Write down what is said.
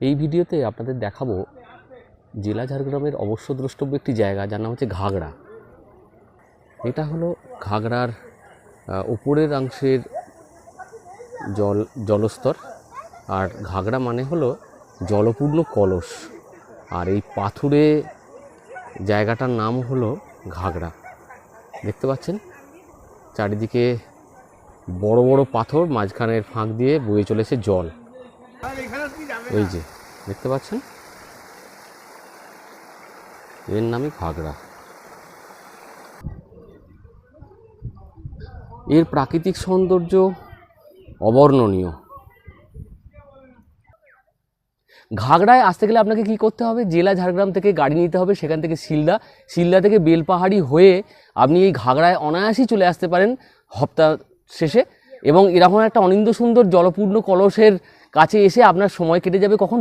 এই ভিডিওতে আপনাদের দেখাবো জেলা ঝাড়গ্রামের অবশ্য দ্রষ্টব্য একটি জায়গা যার নাম হচ্ছে ঘাগড়া। এটা হলো ঘাগড়ার উপরের অংশের জলস্তর। আর ঘাগড়া মানে হলো জলপূর্ণ কলস, আর এই পাথুরে জায়গাটার নাম হলো ঘাগড়া। দেখতে পাচ্ছেন চারিদিকে বড় বড় পাথর, মাঝখানের ফাঁক দিয়ে বয়ে চলেছে জল। এই যে দেখতে পাচ্ছেন, এর নামই ঘাগড়া। এর প্রাকৃতিক সৌন্দর্য অবর্ণনীয়। ঘাগড়ায় আসতে গেলে আপনাকে কি করতে হবে? জেলা ঝাড়গ্রাম থেকে গাড়ি নিতে হবে, সেখান থেকে শিলদা থেকে বেলপাহাড়ি হয়ে আপনি এই ঘাগড়ায় অনায়াসেই চলে আসতে পারেন হপ্তা শেষে। এবং এরকম একটা অনিন্দ্য সুন্দর জলপূর্ণ কলসের কাছে এসে আপনার সময় কেটে যাবে কখন